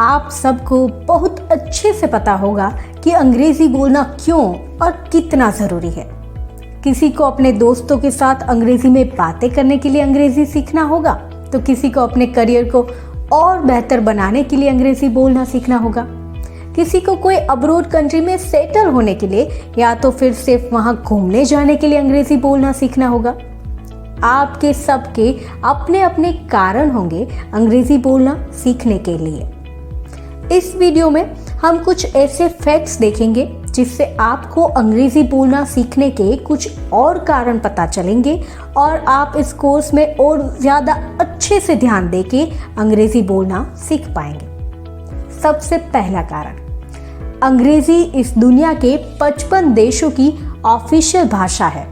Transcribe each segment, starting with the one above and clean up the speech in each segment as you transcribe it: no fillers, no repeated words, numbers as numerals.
आप सबको बहुत अच्छे से पता होगा कि अंग्रेजी बोलना क्यों और कितना ज़रूरी है। किसी को अपने दोस्तों के साथ अंग्रेजी में बातें करने के लिए अंग्रेजी सीखना होगा, तो किसी को अपने करियर को और बेहतर बनाने के लिए अंग्रेजी बोलना सीखना होगा। किसी को कोई अब्रॉड कंट्री में सेटल होने के लिए या तो फिर सिर्फ वहाँ घूमने जाने के लिए अंग्रेजी बोलना सीखना होगा। आपके सबके अपने अपने कारण होंगे अंग्रेजी बोलना सीखने के लिए। इस वीडियो में हम कुछ ऐसे फैक्ट्स देखेंगे जिससे आपको अंग्रेजी बोलना सीखने के कुछ और कारण पता चलेंगे और आप इस कोर्स में और ज़्यादा अच्छे से ध्यान देके अंग्रेजी बोलना सीख पाएंगे। सबसे पहला कारण, अंग्रेजी इस दुनिया के 55 देशों की ऑफिशियल भाषा है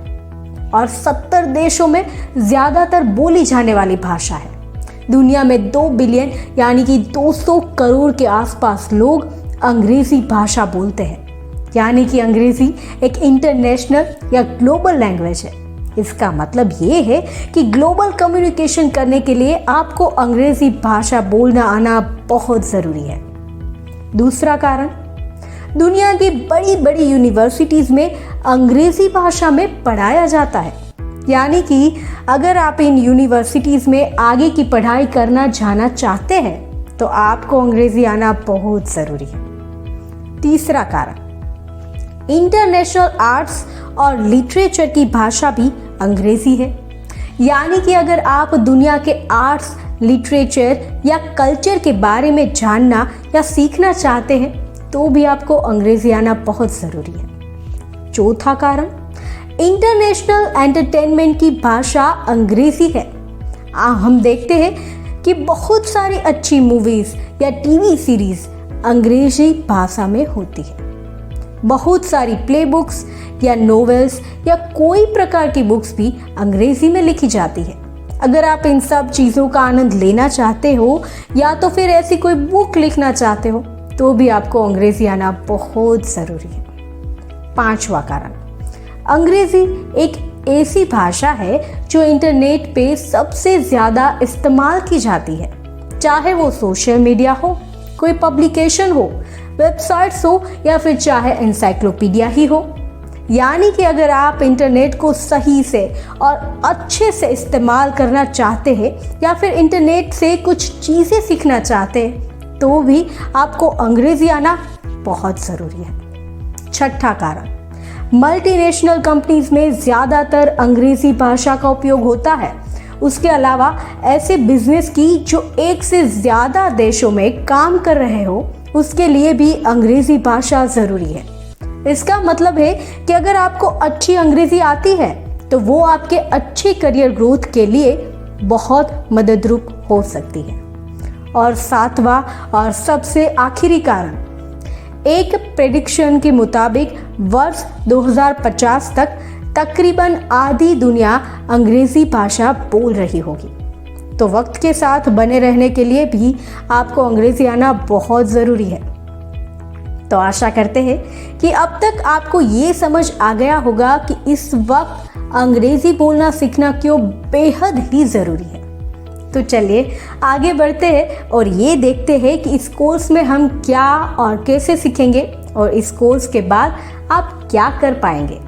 और 70 देशों में ज़्यादातर बोली जाने वाली भाषा है। दुनिया में 2 बिलियन यानी कि 200 करोड़ के आसपास लोग अंग्रेजी भाषा बोलते हैं, यानी कि अंग्रेजी एक इंटरनेशनल या ग्लोबल लैंग्वेज है। इसका मतलब ये है कि ग्लोबल कम्युनिकेशन करने के लिए आपको अंग्रेजी भाषा बोलना आना बहुत ज़रूरी है। दूसरा कारण, दुनिया की बड़ी बड़ी यूनिवर्सिटीज़ में अंग्रेजी भाषा में पढ़ाया जाता है, यानी कि अगर आप इन यूनिवर्सिटीज़ में आगे की पढ़ाई करना जाना चाहते हैं तो आपको अंग्रेजी आना बहुत ज़रूरी है। तीसरा कारण, इंटरनेशनल आर्ट्स और लिटरेचर की भाषा भी अंग्रेजी है, यानी कि अगर आप दुनिया के आर्ट्स, लिटरेचर या कल्चर के बारे में जानना या सीखना चाहते हैं तो भी आपको अंग्रेजी आना बहुत ज़रूरी है। चौथा कारण, इंटरनेशनल एंटरटेनमेंट की भाषा अंग्रेजी है। हम देखते हैं कि बहुत सारी अच्छी मूवीज़ या टीवी सीरीज़ अंग्रेजी भाषा में होती है। बहुत सारी प्ले बुक्स या नॉवेल्स या कोई प्रकार की बुक्स भी अंग्रेजी में लिखी जाती है। अगर आप इन सब चीज़ों का आनंद लेना चाहते हो या तो फिर ऐसी कोई बुक लिखना चाहते हो तो भी आपको अंग्रेजी आना बहुत ज़रूरी है। पांचवा कारण, अंग्रेजी एक ऐसी भाषा है जो इंटरनेट पे सबसे ज़्यादा इस्तेमाल की जाती है, चाहे वो सोशल मीडिया हो, कोई पब्लिकेशन हो, वेबसाइट्स हो या फिर चाहे एनसाइक्लोपीडिया ही हो। यानी कि अगर आप इंटरनेट को सही से और अच्छे से इस्तेमाल करना चाहते हैं या फिर इंटरनेट से कुछ चीज़ें सीखना चाहते हैं तो भी आपको अंग्रेजी आना बहुत ज़रूरी है। छठा कारण, मल्टीनेशनल कंपनीज में ज़्यादातर अंग्रेजी भाषा का उपयोग होता है। उसके अलावा ऐसे बिजनेस की जो एक से ज़्यादा देशों में काम कर रहे हो उसके लिए भी अंग्रेजी भाषा ज़रूरी है। इसका मतलब है कि अगर आपको अच्छी अंग्रेजी आती है तो वो आपके अच्छे करियर ग्रोथ के लिए बहुत मददरूप हो सकती है। और सातवां और सबसे आखिरी कारण, एक प्रेडिक्शन के मुताबिक वर्ष 2050 तक तकरीबन आधी दुनिया अंग्रेजी भाषा बोल रही होगी। तो वक्त के साथ बने रहने के लिए भी आपको अंग्रेजी आना बहुत ज़रूरी है। तो आशा करते हैं कि अब तक आपको ये समझ आ गया होगा कि इस वक्त अंग्रेजी बोलना सीखना क्यों बेहद ही ज़रूरी है। तो चलिए आगे बढ़ते हैं और ये देखते हैं कि इस कोर्स में हम क्या और कैसे सीखेंगे और इस कोर्स के बाद आप क्या कर पाएंगे।